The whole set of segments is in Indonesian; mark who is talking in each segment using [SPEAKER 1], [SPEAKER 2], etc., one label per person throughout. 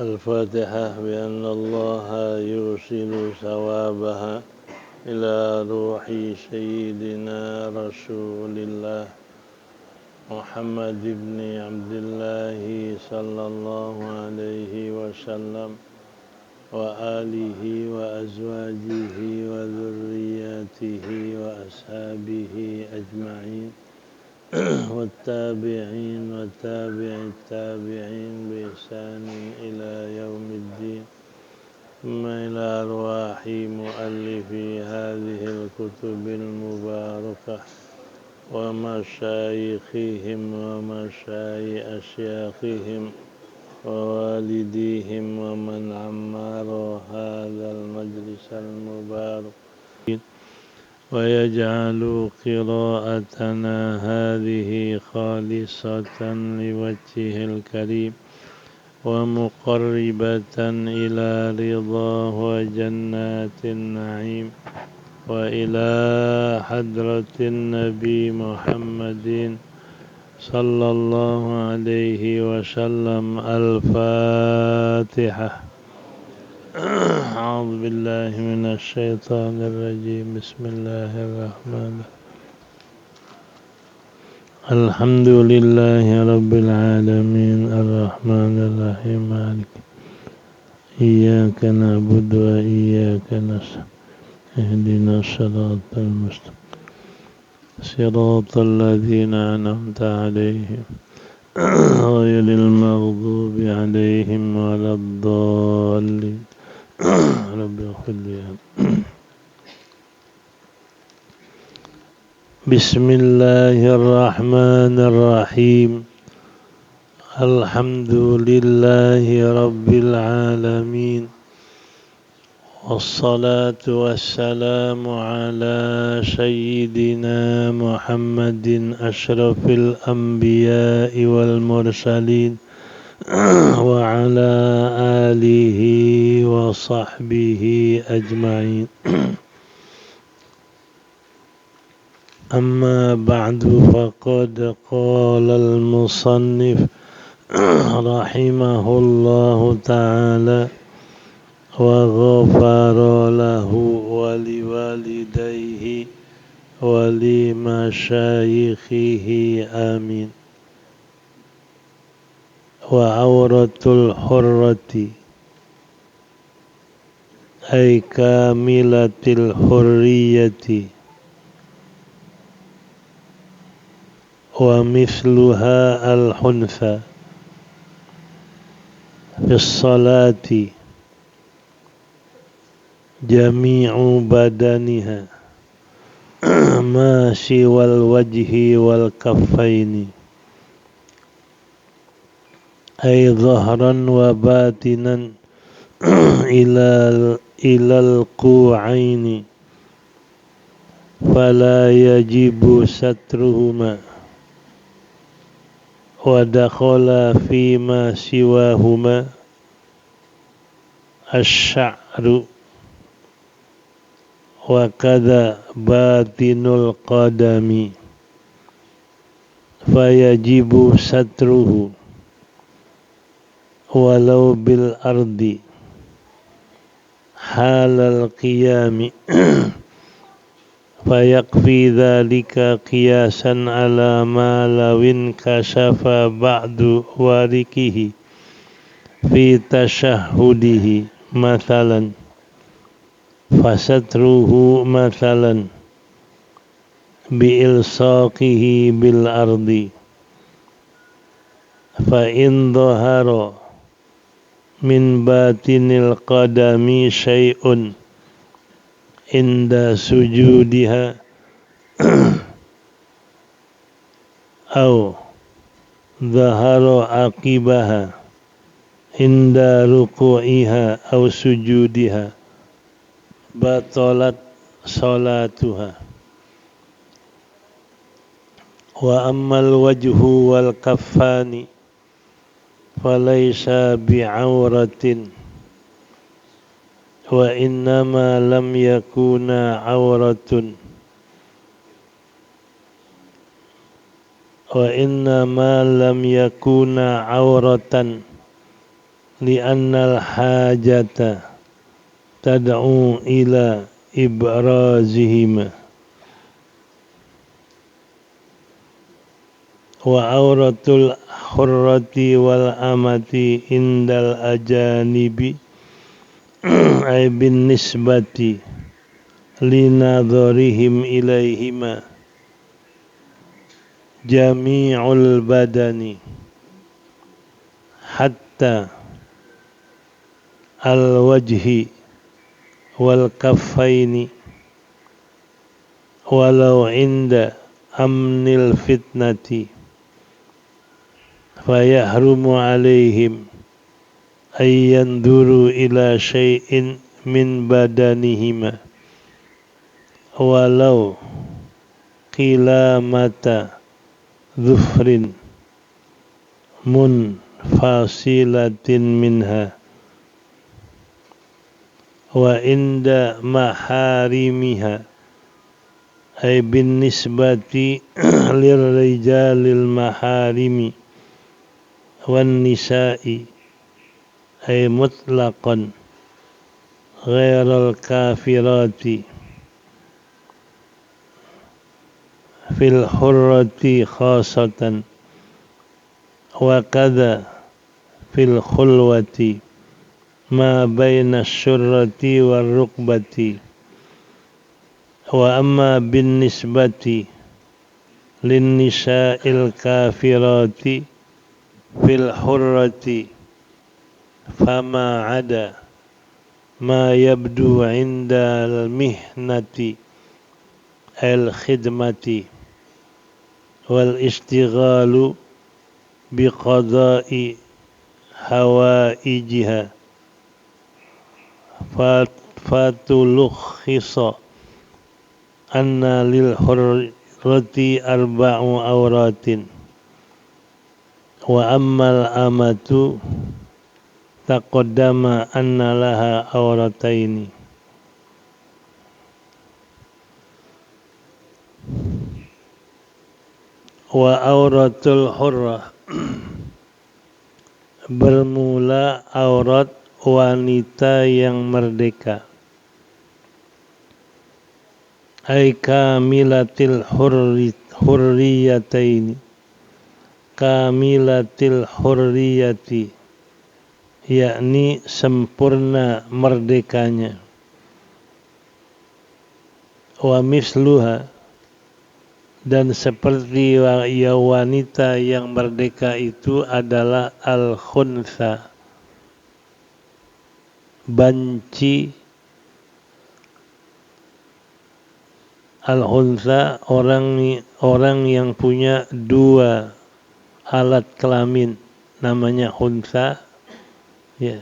[SPEAKER 1] الفاتحة بأن الله يوصل ثوابها إلى روح سيدنا رسول الله محمد بن عبد الله صلى الله عليه وسلم وآله وأزواجه وذرياته وأصحابه أجمعين والتابعين وتابع التابعين بإحسان إلى يوم الدين ثم إلى أرواح مؤلفي هذه الكتب المباركة ومشايخهم ومشايخ أشياخهم ووالديهم ومن عمر هذا المجلس المبارك ويجعل قراءتنا هذه خالصة لوجهه الكريم ومقربة إلى رضاه وجنات النعيم وإلى حضرة النبي محمد صلى الله عليه وسلم. الفاتحة. أعوذ بالله من الشيطان الرجيم. بسم الله الرحمن الرحيم. الحمد لله رب العالمين الرحمن الرحيم مالك إياك نعبد وإياك نستعين اهدنا الصراط المستقيم صراط الذين أنعمت عليهم غير المغضوب عليهم ولا الضالين. رب اغفر لي. بسم الله الرحمن الرحيم. الحمد لله رب العالمين والصلاة والسلام على سيدنا محمد أشرف الأنبياء والمرسلين وعلى آله وصحبه أجمعين. أما بعد فقد قال المصنف رحمه الله تعالى وغفر له ولوالديه ولمشايخه آمين. وعورة الحرة أي كاملة الحرية ومثلها الحنثى في الصلاة جميع بدنها ما سوى الوجه والكفين أي ظهرا وباطنا إلى الكوعين فلا يجب سترهما ودخل فيما سواهما الشعر وكذا باطن القدم فيجب ستره ولو بالأرض حال القيام فيكفي ذلك قياسا على ما لو انكشف بعض واركه في تشهده مثلا فستره مثلا بإلصاقه بالأرض فإن ظهر من باطن القدم شيء عند سجودها أو ظهر عقبها عند ركوعها أو سجودها بطلت صلاتها. وأما الوجه والكفان فليس بعورة وإنما لم يكون عورة وإنما لم يكون عورة li'annal hajata tad'u ila ibrazihima wa auratul hurrati wal amati indal ajanibi ay bin nisbati linadharihim ilaihima jami'ul badani hatta al wajhi wal kaffaini walau inda amnil fitnati fayahrumu alaihim ay yanzuru ila syai'in min badanihima walau qilamata dhufrin munfasilatin minha wa inda maharimiha ay bin nisbati lirrijalil maharimi wan nisa'i ay mutlaqan ghairal kafirati fil hurrati khasatan wa kadha fil khulwati ma baina syurrati war rukbati wa amma bin nisbati lin nisa'il kafirati fil hurrati fama ada ma yabdu inda al mihnati al khidmati wal istighalu biqada'i hawaijiha fatulukhisa anna lil hurrati arba'u auratin wa ammal amatu taqaddama anna laha aurataini. Wa auratul hurrah bermula aurat wanita yang merdeka ay kamilatil hurriyataini kamilatil hurriyati yakni sempurna merdekanya wa misluha dan seperti wanita yang merdeka itu adalah al-khuntha banci. Al-khuntha orang yang punya dua alat kelamin namanya khuntha ya.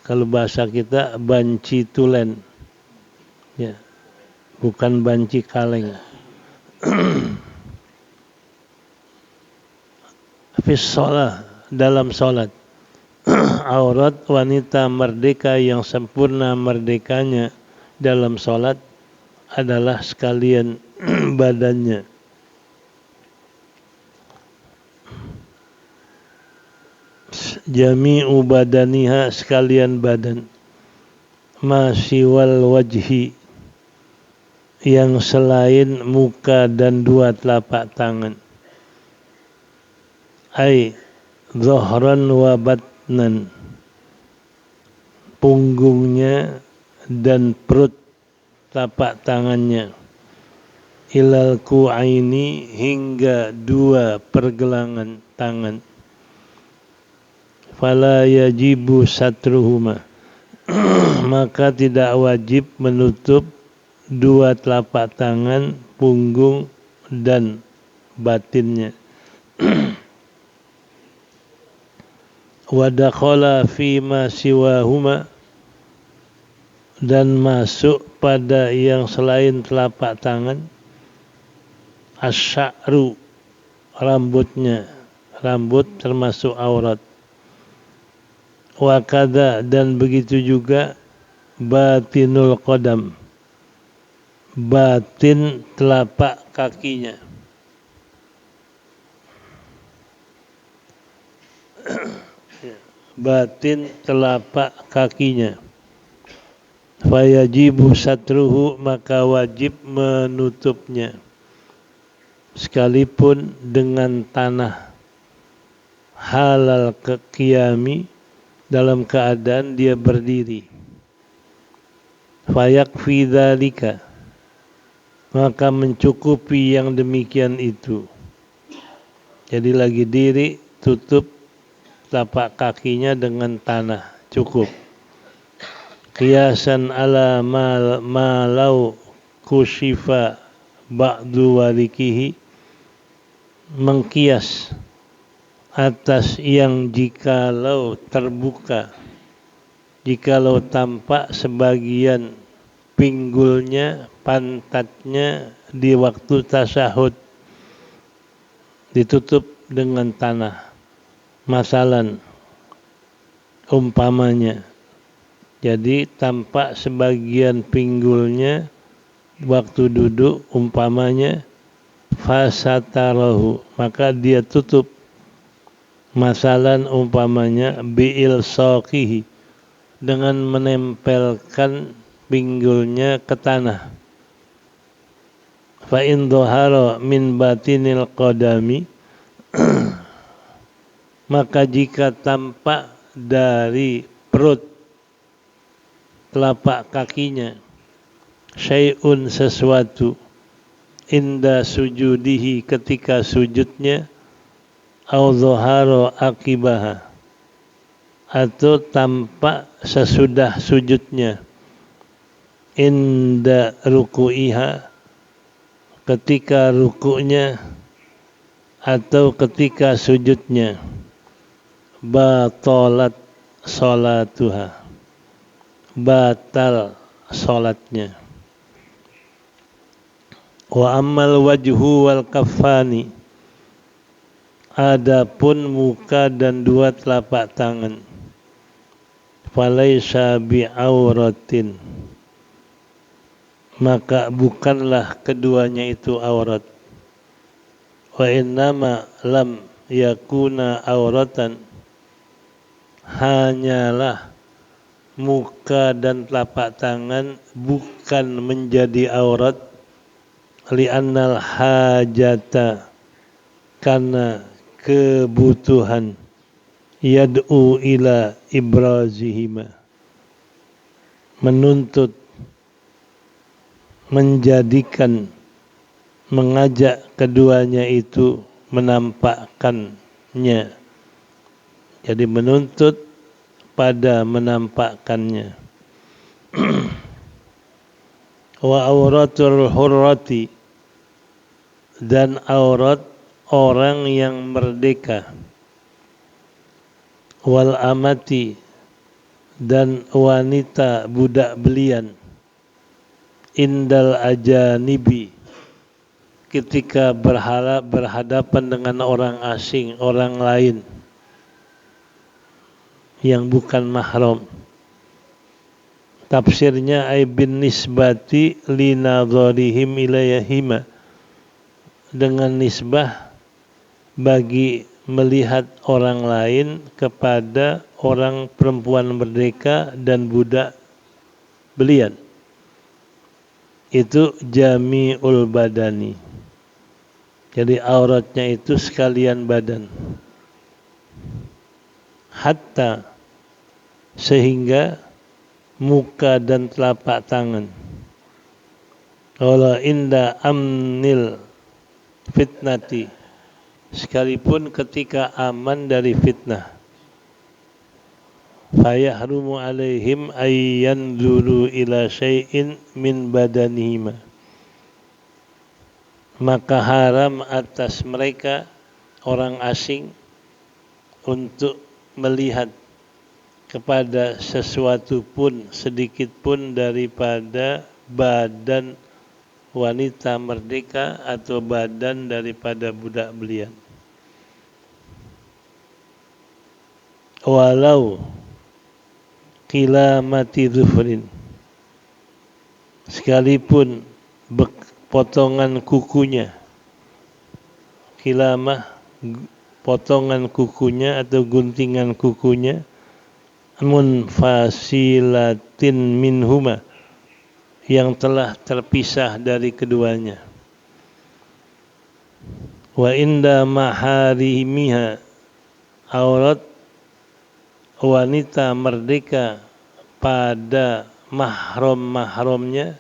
[SPEAKER 1] Kalau bahasa kita banci tulen ya, bukan banci kaleng. Fis shalah dalam salat aurat wanita merdeka yang sempurna merdekanya dalam salat adalah sekalian badannya jami'u badaniha sekalian badan masiwal wajhi yang selain muka dan dua telapak tangan ay dhahran wa batnan punggungnya dan perut tapak tangannya ilal ku'aini hingga dua pergelangan tangan fala yajibu satruhuma maka tidak wajib menutup dua telapak tangan, punggung dan batinnya. Wa dakhala fima siwahuma dan masuk pada yang selain telapak tangan asy'ru rambutnya, rambut termasuk aurat. Wa kadza dan begitu juga batinul qadam, batin telapak kakinya. batin telapak kakinya. Fayajibu satruhu, maka wajib menutupnya sekalipun dengan tanah. Halal qiyami, dalam keadaan dia berdiri. Fayakfi dzalika, maka mencukupi yang demikian itu. Jadi lagi diri, tutup tapak kakinya dengan tanah, cukup. Qiyasan ala malau kushifa ba'du walikihi, mengkias atas yang jikalau terbuka, jikalau tampak sebagian pinggulnya, pantatnya di waktu tasyahud ditutup dengan tanah. Masalan, umpamanya, jadi tampak sebagian pinggulnya waktu duduk, umpamanya, fasatarahu, maka dia tutup. Masalan, umpamanya, bi'il soqihi, dengan menempelkan pinggulnya ke tanah. Fa in dhahara min batinil qadami, maka jika tampak dari perut telapak kakinya syai'un, sesuatu, inda sujudihi, ketika sujudnya, au dhahara akibaha, atau tampak sesudah sujudnya, inda ruku'iha, ketika rukuknya atau ketika sujudnya, batalat sholatuha, batal sholatnya. Wa ammal wajhu wal kaffani, adapun muka dan dua telapak tangan, falaisa bi'auratin, maka bukanlah keduanya itu aurat. Wa innama lam yakuna auratan, hanyalah muka dan telapak tangan bukan menjadi aurat, li'annal hajata, karena kebutuhan, yad'u ila ibrazihima, menuntut, menjadikan, mengajak keduanya itu menampakkannya. Jadi menuntut pada menampakkannya. Wa auratul hurrati, dan aurat orang yang merdeka. Wal amati, dan wanita budak belian. Indal ajanibi, ketika berhadapan dengan orang asing, orang lain yang bukan mahram. Tafsirnya ay bin nisbati li nadharihim ilayhima, dengan nisbah bagi melihat orang lain kepada orang perempuan merdeka dan budak belian. Itu jami'ul badani, jadi auratnya itu sekalian badan. Hatta, sehingga muka dan telapak tangan. Wala inda amnil fitnati, sekalipun ketika aman dari fitnah. Fayahrumu alaihim ayyan zuru ila syai'in min badanihima, maka haram atas mereka, orang asing, untuk melihat kepada sesuatu pun, sedikit pun daripada badan wanita merdeka atau badan daripada budak belian. Walau qilamati dhufrin, sekalipun potongan kukunya, kilamah potongan kukunya atau guntingan kukunya, munfasilatin minhuma, yang telah terpisah dari keduanya. Wa inda maharimiha, aurat wanita merdeka pada mahram-mahramnya,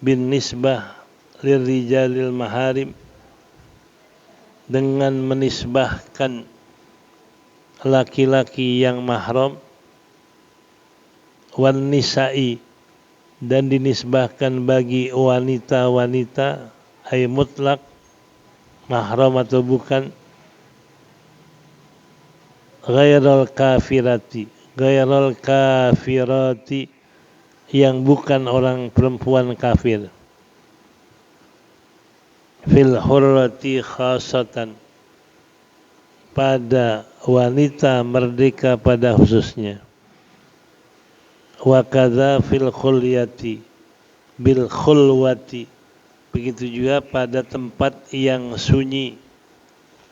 [SPEAKER 1] bin nisbah lirrijalil maharim, dengan menisbahkan laki-laki yang mahram, wan nisa'i, dan dinisbahkan bagi wanita-wanita, ay mutlak, mahram atau bukan, ghairal kafirati, yang bukan orang perempuan kafir, fil hurrati khasatan, pada wanita merdeka pada khususnya, wa kadza fil khulyati bil khulwati, begitu juga pada tempat yang sunyi,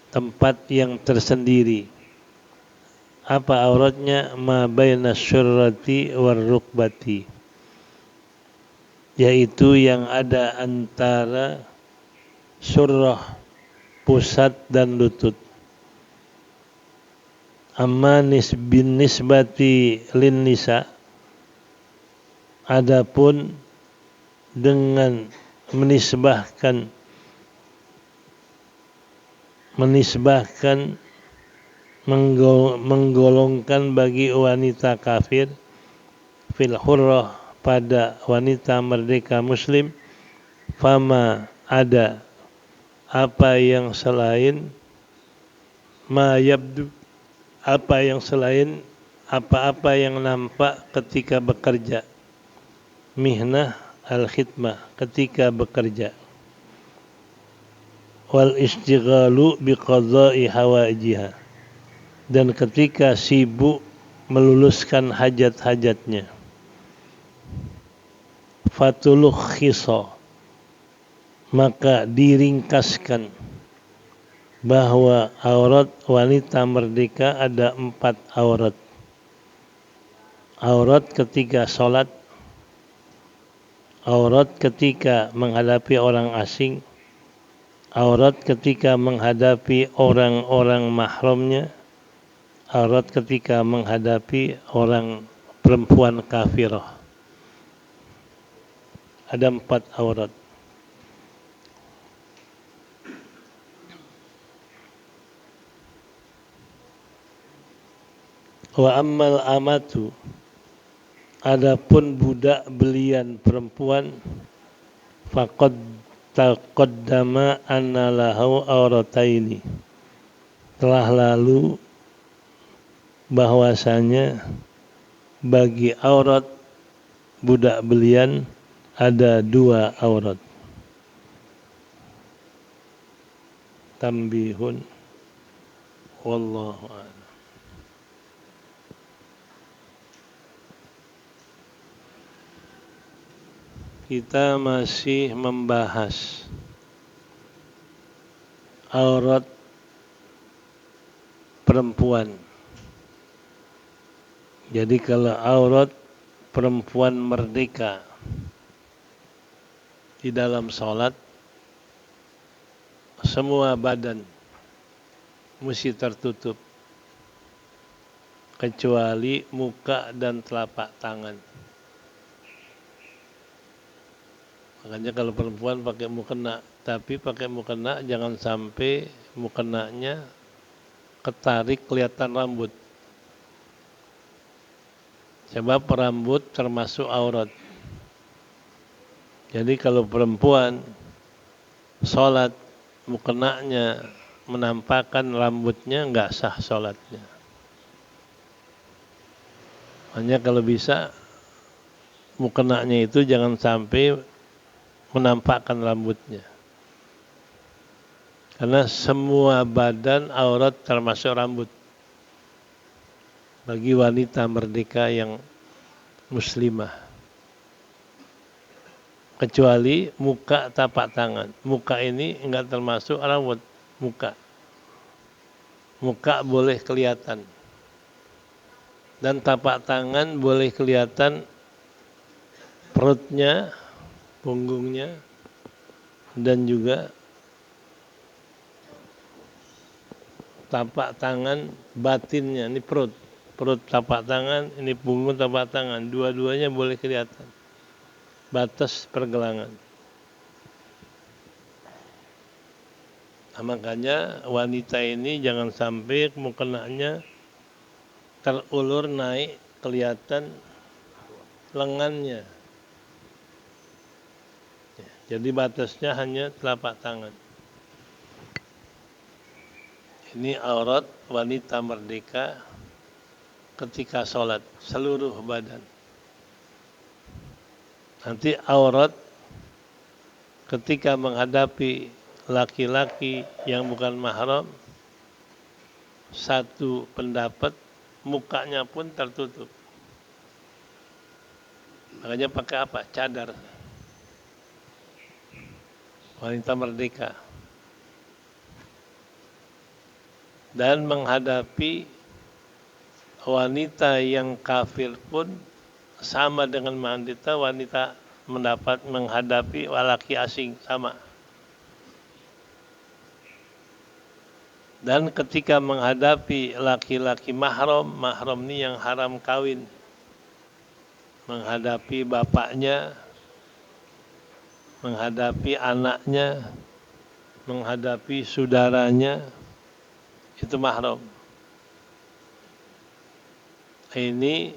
[SPEAKER 1] tempat yang tersendiri. Apa auratnya? Ma baina syurrati war rukbati, yaitu yang ada antara surrah, pusat, dan lutut. Amma bin nisbati lin nisa, adapun dengan menisbahkan menggolongkan bagi wanita kafir, fil hurrah, pada wanita merdeka muslim, fama, ada apa yang selain, ma yabdu, apa yang selain, apa-apa yang nampak ketika bekerja, mihnah al-khidmah, ketika bekerja, wal istighalu biqadha'i hawaijiha, dan ketika sibuk meluluskan hajat-hajatnya. Fatulukhisa, maka diringkaskan bahwa aurat wanita merdeka ada 4 aurat. Aurat ketika sholat, aurat ketika menghadapi orang asing, aurat ketika menghadapi orang-orang mahramnya, aurat ketika menghadapi orang perempuan kafirah. Ada 4 aurat. Wa ammal amatu, adapun budak belian perempuan, faqad taqaddama anna lahu aurataini, telah lalu bahwasanya bagi aurat budak belian ada 2 aurat. Tambihun, wallahu a'lam. Kita masih membahas aurat perempuan. Jadi kalau aurat perempuan merdeka di dalam sholat, semua badan mesti tertutup kecuali muka dan telapak tangan. Makanya kalau perempuan pakai mukena, tapi pakai mukena jangan sampai mukenanya ketarik kelihatan rambut. Sebab rambut termasuk aurat. Jadi kalau perempuan sholat mukenanya menampakkan rambutnya, enggak sah sholatnya. Hanya kalau bisa mukenanya itu jangan sampai menampakkan rambutnya. Karena semua badan aurat termasuk rambut bagi wanita merdeka yang muslimah. Kecuali muka, tapak tangan. Muka ini enggak termasuk rambut, muka. Muka boleh kelihatan. Dan tapak tangan boleh kelihatan perutnya, punggungnya, dan juga tapak tangan batinnya. Ini perut tapak tangan, ini punggung tapak tangan. Dua-duanya boleh kelihatan. Batas pergelangan. Nah, makanya wanita ini jangan sampai mukenanya terulur naik kelihatan lengannya. Jadi batasnya hanya telapak tangan. Ini aurat wanita merdeka ketika sholat, seluruh badan. Nanti aurat ketika menghadapi laki-laki yang bukan mahram, satu pendapat mukanya pun tertutup. Makanya pakai apa? Cadar. Wanita merdeka. Dan menghadapi wanita yang kafir pun sama dengan wanita menghadapi laki asing, sama. Dan ketika menghadapi laki-laki mahram ini yang haram kawin, menghadapi bapaknya, menghadapi anaknya, menghadapi saudaranya, itu mahram. Ini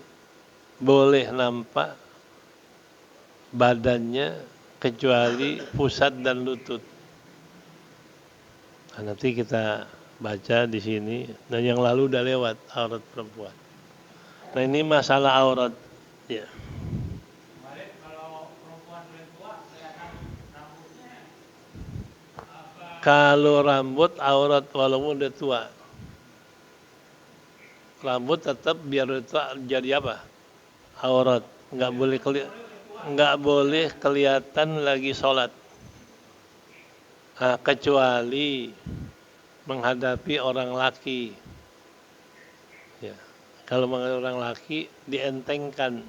[SPEAKER 1] boleh nampak badannya kecuali pusat dan lutut. Nah, nanti kita baca di sini, dan yang lalu udah lewat aurat perempuan. Nah, ini masalah aurat. Ya. Kalau rambut aurat walaupun udah tua, rambut tetap biar tua jadi apa? Aurat. Nggak boleh kelihatan lagi sholat. Nah, kecuali menghadapi orang laki. Ya. Kalau menghadapi orang laki dientengkan.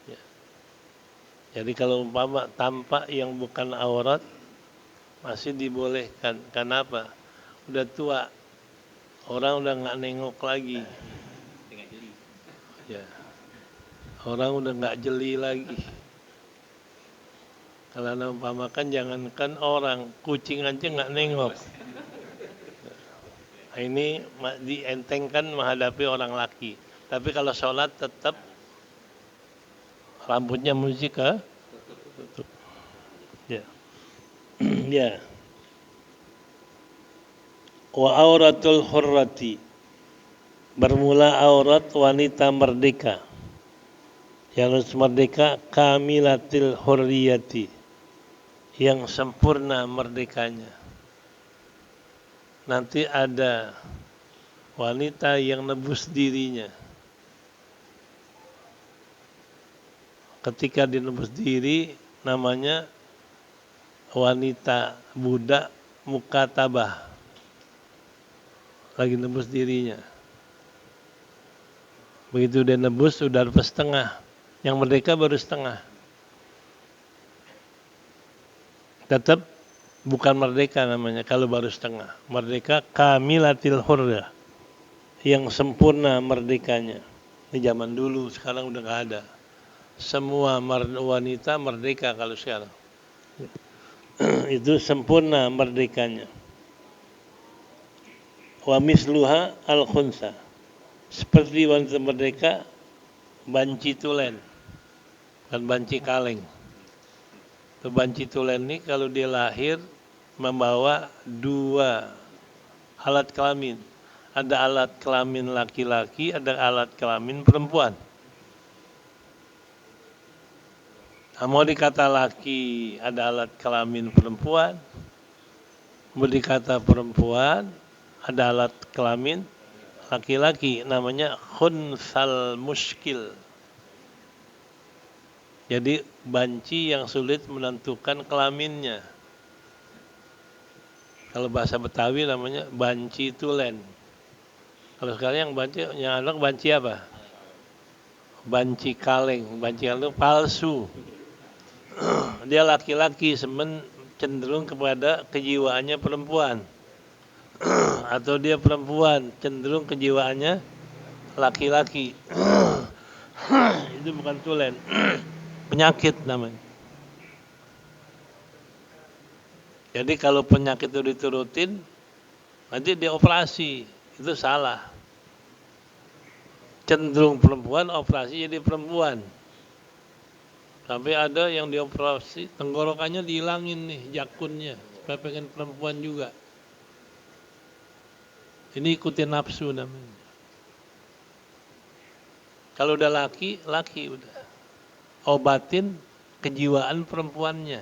[SPEAKER 1] Ya. Jadi kalau umpama tampak yang bukan aurat masih dibolehkan. Kenapa? Udah tua, orang udah nggak nengok lagi. Ya. Orang udah nggak jeli lagi. Kalau umpamakan jangankan orang, kucing aja nggak nengok. Nah, ini dientengkan menghadapi orang laki. Tapi kalau sholat tetap rambutnya mesti tutup. Ya. Ya. Wa auratul hurrati, bermula aurat wanita merdeka. Yang merdeka kamilatil hurriyati, yang sempurna merdekanya. Nanti ada wanita yang nebus dirinya. Ketika dinebus diri namanya wanita budak mukatabah. Lagi nebus dirinya. Begitu dia nebus sudah setengah. Yang merdeka baru setengah. Tetap bukan merdeka namanya kalau baru setengah. Merdeka kamilatil hurrah, yang sempurna merdekanya. Ini zaman dulu, sekarang udah nggak ada. Semua wanita merdeka kalau sekarang. Itu sempurna merdekanya. Wa misluha al-khunsa, seperti wanita merdeka banci tulen dan banci kaleng. Banci tulen ini kalau dia lahir membawa dua alat kelamin. Ada alat kelamin laki-laki, ada alat kelamin perempuan. Nah, mau dikata laki ada alat kelamin perempuan, mau dikata perempuan ada alat kelamin laki-laki, namanya khunsal muskil. Jadi banci yang sulit menentukan kelaminnya. Kalau bahasa Betawi namanya banci tulen. Kalau sekarang yang anak banci apa? Banci kaleng. Banci kaleng itu palsu. Dia laki-laki, cenderung kepada kejiwaannya perempuan. Atau dia perempuan, cenderung kejiwaannya laki-laki. Itu bukan tulen. Penyakit namanya. Jadi kalau penyakit itu diturutin, nanti dioperasi. Itu salah. Cenderung perempuan, operasi jadi perempuan. Sampai ada yang dioperasi, tenggorokannya dihilangin nih, jakunnya. Supaya pengen perempuan juga. Ini ikutin nafsu namanya. Kalau udah laki udah. Obatin kejiwaan perempuannya.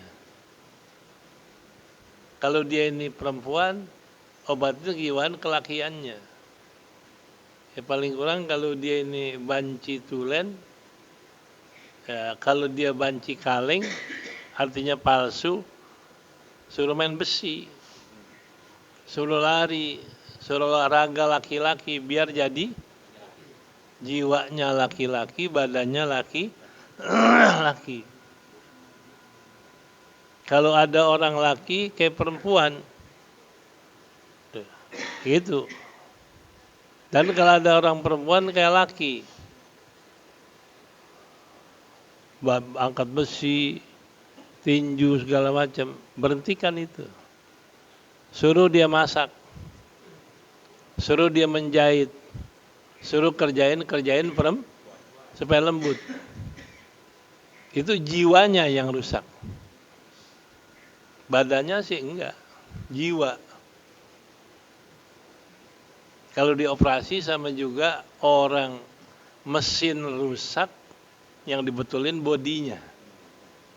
[SPEAKER 1] Kalau dia ini perempuan, obatin kejiwaan kelakiannya. Ya paling kurang kalau dia ini banci tulen, ya, kalau dia banci kaleng, artinya palsu, suruh main besi, suruh lari, suruh olahraga laki-laki, biar jadi jiwanya laki-laki, badannya laki. Kalau ada orang laki kayak perempuan, gitu. Dan kalau ada orang perempuan kayak laki, angkat besi, tinju segala macam, berhentikan itu. Suruh dia masak, suruh dia menjahit, suruh kerjain supaya lembut. Itu jiwanya yang rusak. Badannya sih enggak, jiwa. Kalau dioperasi sama juga orang mesin rusak yang dibetulin bodinya.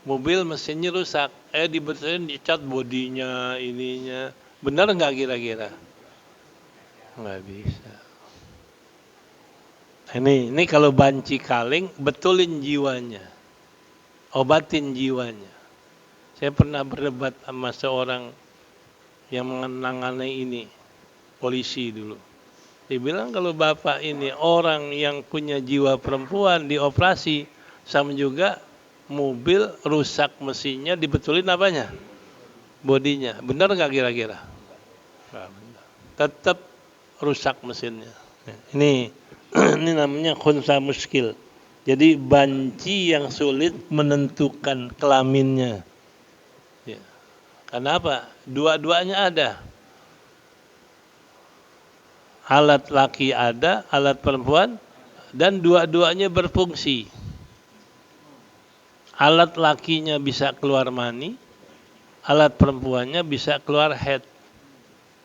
[SPEAKER 1] Mobil mesinnya rusak, dibetulin dicat bodinya, ininya. Benar nggak kira-kira? Nggak bisa. Ini kalau banci kaleng, betulin jiwanya. Obatin jiwanya. Saya pernah berdebat sama seorang yang menangani ini, polisi dulu. Dia bilang kalau bapak ini orang yang punya jiwa perempuan dioperasi, sama juga mobil rusak mesinnya dibetulin apanya? Bodinya. Benar nggak kira-kira? Tetap rusak mesinnya. Ini namanya khunsa muskil. Jadi banci yang sulit menentukan kelaminnya. Ya. Kenapa? Dua-duanya ada. Alat laki ada, alat perempuan, dan dua-duanya berfungsi. Alat lakinya bisa keluar mani, alat perempuannya bisa keluar head.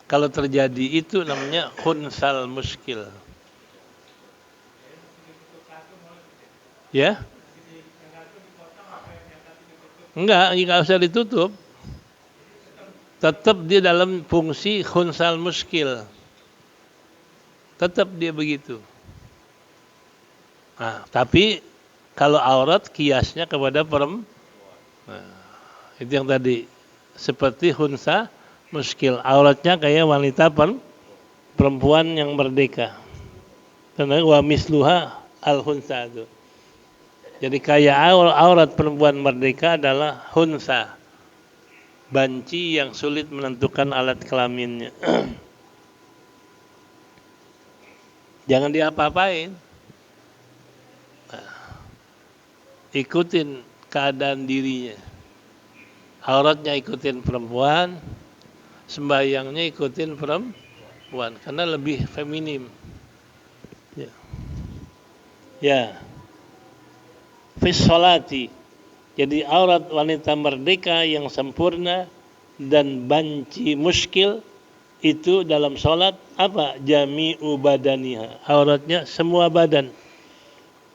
[SPEAKER 1] Kalau terjadi itu namanya khunsal muskil. Ya? Enggak usah ditutup. Tetap dia dalam fungsi khunsal muskil. Tetap dia begitu. Nah, tapi kalau aurat kiasnya kepada perempuan. Nah, itu yang tadi. Seperti khunsa muskil. Auratnya kayak wanita perempuan yang merdeka. Karena wa misluha al-khunsa itu. Jadi kayak aurat perempuan merdeka adalah khunsa. Banci yang sulit menentukan alat kelaminnya. Jangan diapa-apain. Ikutin keadaan dirinya. Auratnya ikutin perempuan, sembahyangnya ikutin perempuan karena lebih feminim. Ya. Fis sholati. Jadi aurat wanita merdeka yang sempurna dan banci muskil itu dalam sholat apa? Jami'u badaniha. Auratnya semua badan.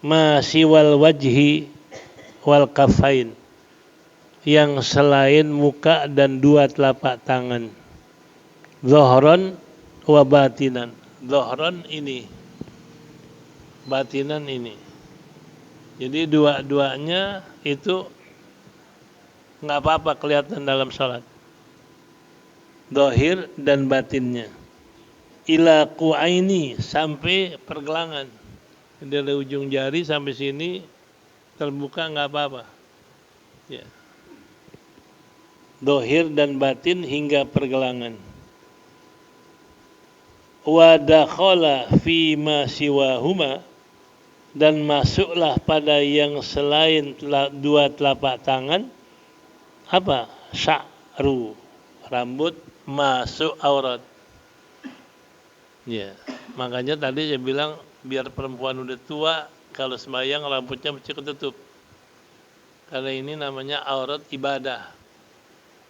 [SPEAKER 1] Ma siwal wajhi wal kafain. Yang selain muka dan dua telapak tangan. Zohron wa batinan. Zohron ini. Batinan ini. Jadi dua-duanya itu nggak apa-apa kelihatan dalam sholat. Dohir dan batinnya. ila qu'aini, sampai pergelangan. Dari ujung jari sampai sini terbuka nggak apa-apa. Ya. Dohir dan batin hingga pergelangan. Wa dakhala fi ma siwahuma, dan masuklah pada yang selain dua telapak tangan apa? Sya'ru, rambut masuk aurat. Ya, makanya tadi saya bilang biar perempuan udah tua kalau sembahyang rambutnya mesti ketutup. Karena ini namanya aurat ibadah.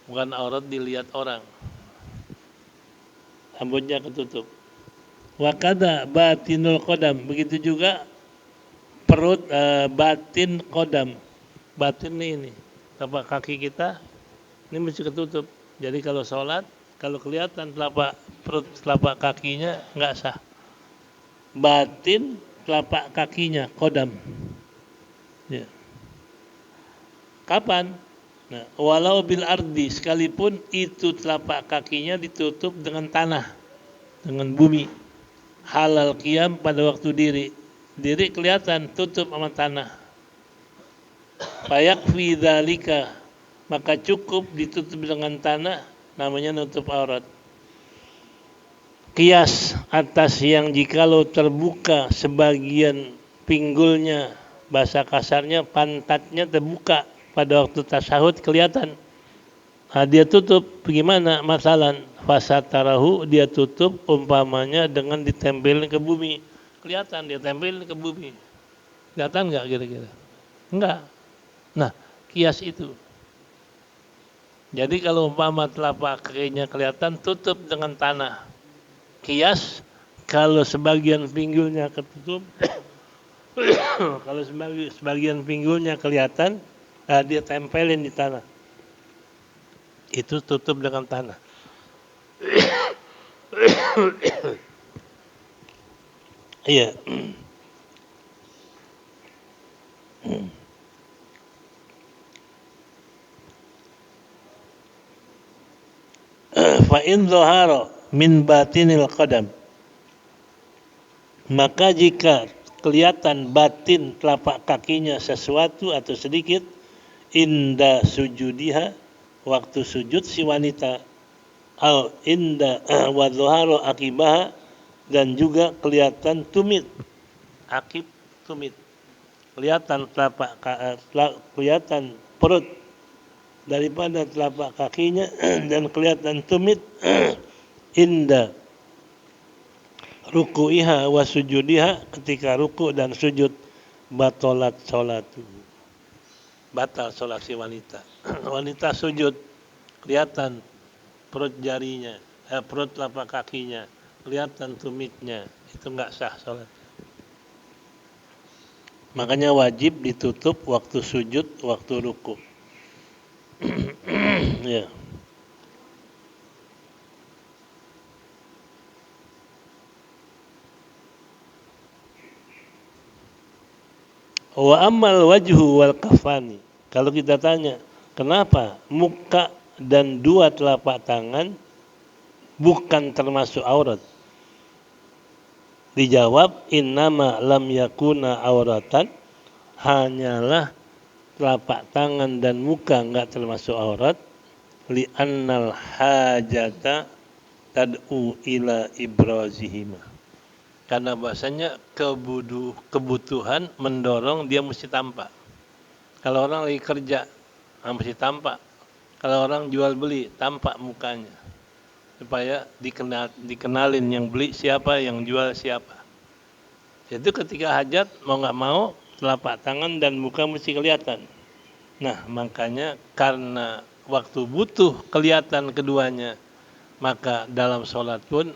[SPEAKER 1] Bukan aurat dilihat orang. Rambutnya ketutup. Wa kada batinul qadam, begitu juga perut batin qadam. Batin ini telapak kaki kita ini mesti ketutup. Jadi kalau sholat, kalau kelihatan telapak kakinya nggak sah. Batin telapak kakinya qadam. Ya. Kapan? Nah, walau bil ardi, sekalipun itu telapak kakinya ditutup dengan tanah, dengan bumi. Halal qiyam pada waktu diri. Diri kelihatan tutup sama tanah. Fayakfi dzalika, maka cukup ditutup dengan tanah, namanya nutup aurat. Qiyas atas yang jikalau terbuka sebagian pinggulnya, bahasa kasarnya pantatnya terbuka pada waktu tasyahud kelihatan. Nah, dia tutup bagaimana? Masalan fasatarahu, dia tutup umpamanya dengan ditempelin ke bumi. Kelihatan dia tempelin ke bumi. Kelihatan enggak kira-kira? Enggak. Nah, kias itu. Jadi kalau umpama telapak kakinya kelihatan, tutup dengan tanah. Kias kalau sebagian pinggulnya ketutup kalau sebagian pinggulnya kelihatan, dia tempelin di tanah. Itu tutup dengan tanah. Iya. Fa in dhahara min batinil qadam, maka jika kelihatan batin telapak kakinya sesuatu atau sedikit, inda sujudiha, waktu sujud si wanita, al inda wa dhahara akibaha, dan juga kelihatan tumit, akib tumit, kelihatan kelihatan perut daripada telapak kakinya dan kelihatan tumit inda ruku'iha wa sujudiha, ketika ruku dan sujud, batalat sholatu, batal sholat si wanita. Wanita sujud kelihatan perut jarinya, perut telapak kakinya, kelihatan tumitnya, itu enggak sah sholat. Makanya wajib ditutup waktu sujud, waktu ruku. Ya. Wa ammal wajhu wal kafani, kalau kita tanya kenapa muka dan dua telapak tangan bukan termasuk aurat, dijawab innama lam yakuna auratan, hanyalah telapak tangan dan muka enggak termasuk aurat, li'annal hajata tad'u ila ibrazihima, karena bahasanya kebutuhan mendorong dia mesti tampak. Kalau orang lagi kerja mesti tampak. Kalau orang jual beli tampak mukanya, supaya dikenalin yang beli siapa, yang jual siapa. Jadi ketika hajat mau nggak mau telapak tangan dan muka mesti kelihatan. Nah, makanya karena waktu butuh kelihatan keduanya, maka dalam sholat pun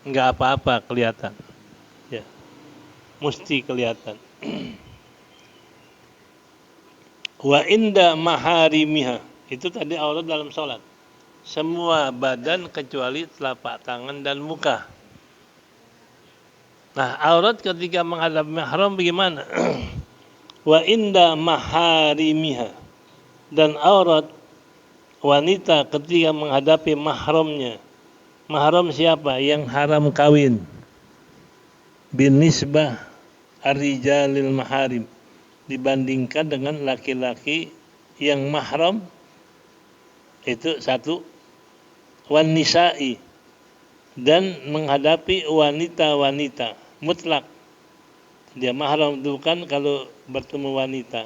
[SPEAKER 1] nggak apa-apa kelihatan. Ya, mesti kelihatan. Wa inda maharimiha, itu tadi aurat dalam sholat. Semua badan kecuali telapak tangan dan muka. Nah, aurat ketika menghadap mahram bagaimana? Wa inda maharimiha, dan aurat wanita ketika menghadapi mahramnya, Mahram siapa? Yang haram kawin. Binisbah ar-rijalil maharim. Dibandingkan dengan laki-laki yang mahram, itu satu, wan nisa'i, dan menghadapi wanita-wanita mutlak. Dia mahram itu kan kalau bertemu wanita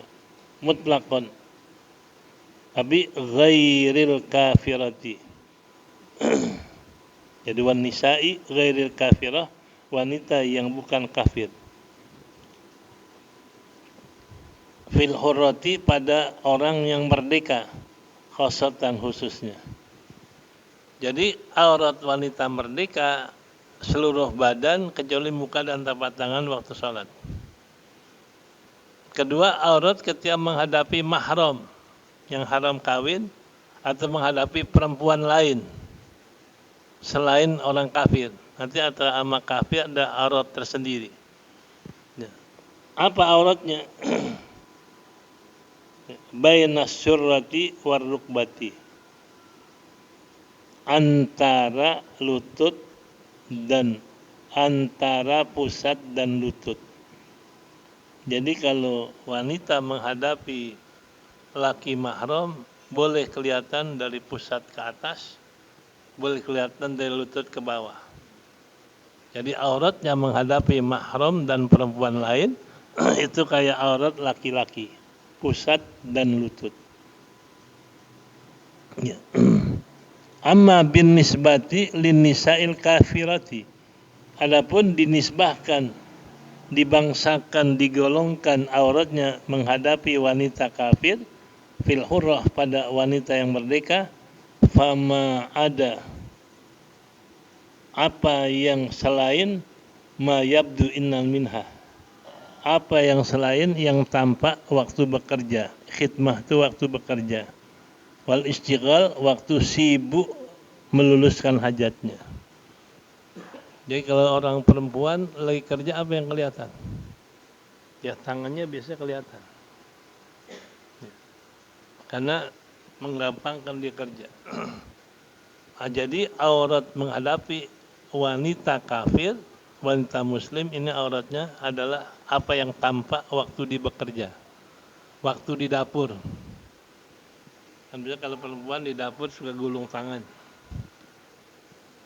[SPEAKER 1] mutlakon, tapi ghairil kafirati. Jadi wan nisa'i ghairil kafirah, wanita yang bukan kafir. Fil hurrati, pada orang yang merdeka, khosatan khususnya. Jadi aurat wanita merdeka seluruh badan kecuali muka dan tapak tangan waktu sholat. Kedua, aurat ketika menghadapi mahram yang haram kawin atau menghadapi perempuan lain selain orang kafir. Nanti antara sama kafir ada aurat tersendiri. Apa auratnya? Bainas surrati war rukbati, antara lutut dan antara pusat dan lutut. Jadi kalau wanita menghadapi laki mahram, boleh kelihatan dari pusat ke atas, boleh kelihatan dari lutut ke bawah. Jadi auratnya menghadapi mahram dan perempuan lain itu kayak aurat laki-laki, pusat dan lutut. Ya. Amma bin nisbati lin nisa'il kafirati. Adapun dinisbahkan, dibangsakan, digolongkan auratnya menghadapi wanita kafir, fil hurrah, pada wanita yang merdeka, fama ada, apa yang selain, ma yabdu innal minha, apa yang selain yang tampak waktu bekerja. Khidmah itu waktu bekerja, wal istighal, waktu sibuk meluluskan hajatnya. Jadi kalau orang perempuan lagi kerja, apa yang kelihatan? Ya tangannya biasa kelihatan, karena menggampangkan dia kerja. Jadi aurat menghadapi wanita kafir, wanita muslim, ini auratnya adalah apa yang tampak waktu dia bekerja, waktu di dapur. Kan biasa kalau perempuan di dapur suka gulung tangan,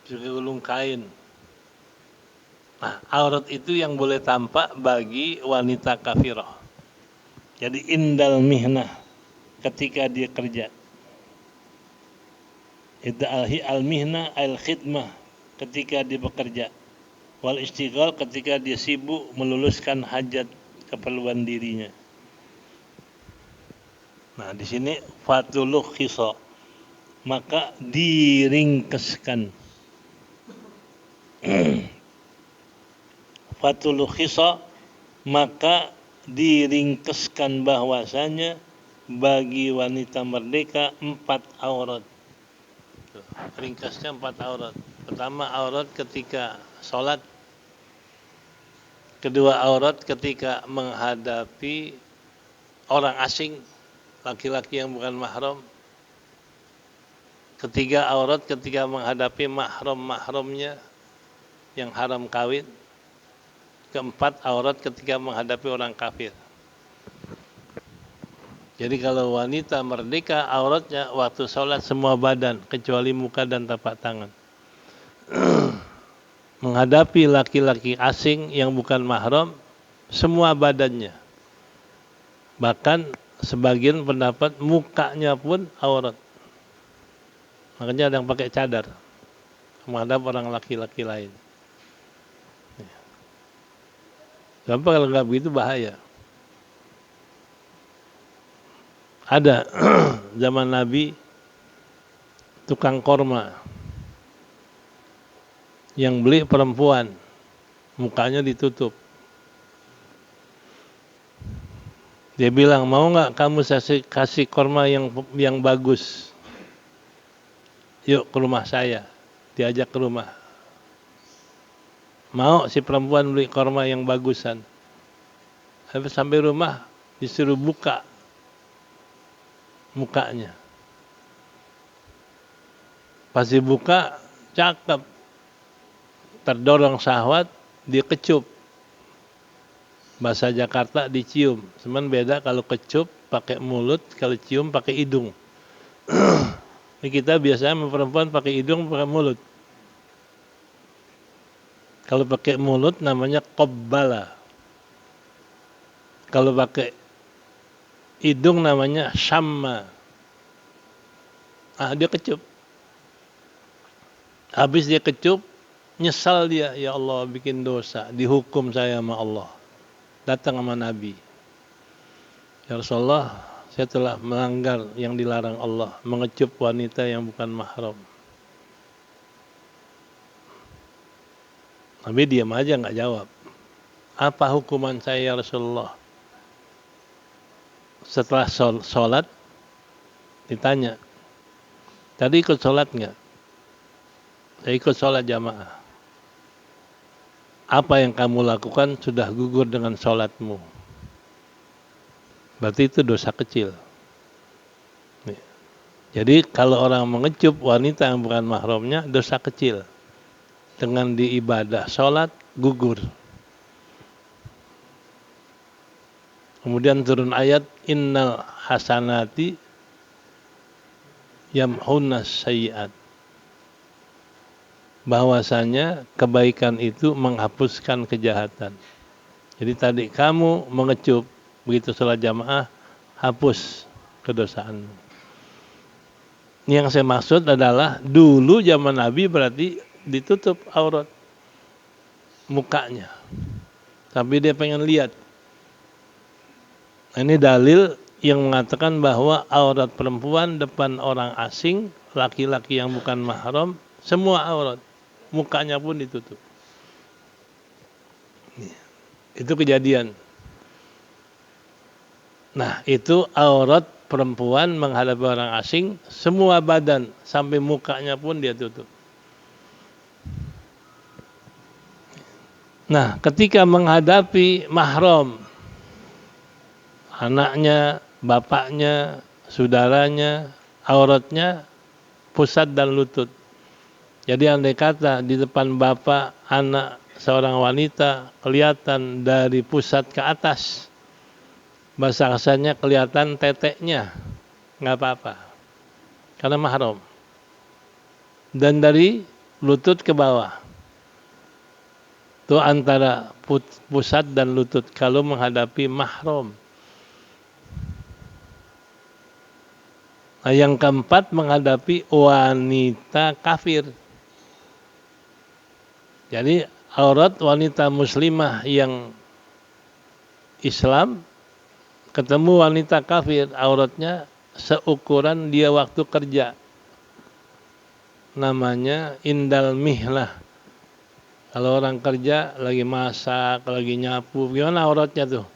[SPEAKER 1] suka gulung kain. Nah, aurat itu yang boleh tampak bagi wanita kafirah. Jadi indal mihnah, ketika dia kerja. Itu al-mihnah al-khidmah, ketika dia bekerja. Wal istighal, ketika dia sibuk meluluskan hajat keperluan dirinya. Nah, di sini fatuluh khisa, maka diringkeskan. Fatuluh khisa, maka diringkeskan bahwasanya bagi wanita merdeka 4 aurat. Ringkasnya 4 aurat. Pertama, aurat ketika sholat. Kedua, aurat ketika menghadapi orang asing, laki-laki yang bukan mahram. Ketiga, aurat ketika menghadapi mahram-mahramnya yang haram kawin. Keempat, aurat ketika menghadapi orang kafir. Jadi kalau wanita merdeka, auratnya waktu sholat semua badan kecuali muka dan tapak tangan. Menghadapi laki-laki asing yang bukan mahram, semua badannya. Bahkan sebagian pendapat mukanya pun aurat. Makanya ada yang pakai cadar menghadap orang laki-laki lain. Gampang, kalau nggak begitu bahaya. Ada zaman Nabi tukang korma yang beli perempuan, mukanya ditutup. Dia bilang, mau nggak kamu kasih korma yang bagus? Yuk ke rumah saya. Diajak ke rumah. Mau si perempuan beli korma yang bagusan. Habis sampai rumah disuruh buka mukanya. Pas dibuka cakep, terdorong syahwat, dia kecup. Bahasa Jakarta dicium, cuman beda kalau kecup pakai mulut, kalau cium pakai hidung. Ini kita biasanya perempuan pakai hidung, pakai mulut. Kalau pakai mulut namanya qabbala. Kalau pakai hidung namanya syamma. Dia kecup. Habis dia kecup, nyesal dia, ya Allah bikin dosa, dihukum saya sama Allah. Datang sama Nabi. Ya Rasulullah, saya telah melanggar yang dilarang Allah, mengecup wanita yang bukan mahram. Nabi diam aja, nggak jawab. Apa hukuman saya ya Rasulullah? Setelah sholat, ditanya, tadi ikut sholat nggak? Saya ikut sholat jamaah. Apa yang kamu lakukan sudah gugur dengan sholatmu. Berarti itu dosa kecil. Jadi kalau orang mengecup wanita yang bukan mahramnya, dosa kecil. Dengan diibadah sholat, gugur. Kemudian turun ayat, innal hasanati yamhunas sayyi'at. Bahwasanya kebaikan itu menghapuskan kejahatan. Jadi tadi kamu mengecup, begitu sholat jamaah, hapus kedosaanmu. Yang saya maksud adalah, dulu zaman Nabi berarti ditutup aurat mukanya. Tapi dia pengen lihat. Ini dalil yang mengatakan bahwa aurat perempuan depan orang asing, laki-laki yang bukan mahram, semua aurat. Mukanya pun ditutup. Itu kejadian. Nah, itu aurat perempuan menghadapi orang asing, semua badan sampai mukanya pun dia tutup. Nah, ketika menghadapi mahram, anaknya, bapaknya, saudaranya, auratnya pusat dan lutut. Jadi andai kata di depan bapak, anak, seorang wanita kelihatan dari pusat ke atas, bahasa kasarnya kelihatan teteknya, nggak apa-apa, karena mahram. Dan dari lutut ke bawah, itu antara pusat dan lutut kalau menghadapi mahram. Nah, yang keempat menghadapi wanita kafir. Jadi aurat wanita muslimah yang Islam ketemu wanita kafir, auratnya seukuran dia waktu kerja. Namanya indal mihlah. Kalau orang kerja lagi masak, lagi nyapu, gimana auratnya tuh?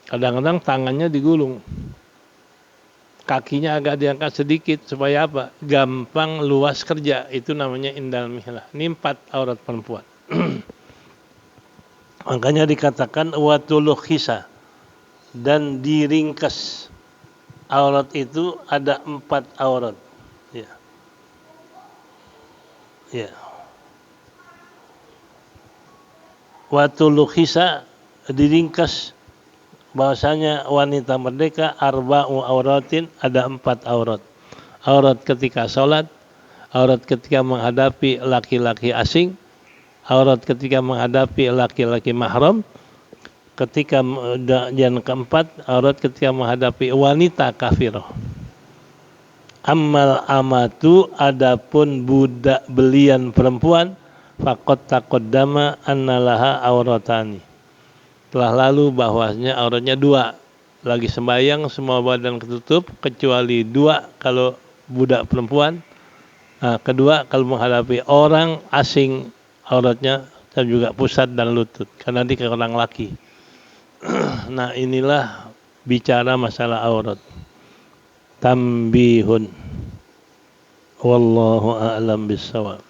[SPEAKER 1] Kadang-kadang tangannya digulung. Kakinya agak diangkat sedikit supaya apa? Gampang luas kerja. Itu namanya indal mihlah. Ini 4 aurat perempuan. Makanya dikatakan watuluh khisa, dan diringkas. Aurat itu ada 4 aurat. Ya. Ya. Watuluh khisa, diringkas, bahwasanya wanita merdeka arba'u auratin, ada 4 aurat. Aurat ketika sholat, aurat ketika menghadapi laki-laki asing, aurat ketika menghadapi laki-laki mahram, ketika yang keempat, aurat ketika menghadapi wanita kafirah. Ammal amatu, adapun budak belian perempuan, faqad taqaddama annalaha auratani. Telah lalu bahwasanya auratnya 2. Lagi sembahyang semua badan ketutup kecuali 2 kalau budak perempuan. Nah, kedua kalau menghadapi orang asing, auratnya dan juga pusat dan lutut karena dia orang laki. Nah, inilah bicara masalah aurat. Tambihun. Wallahu a'lam bissawab.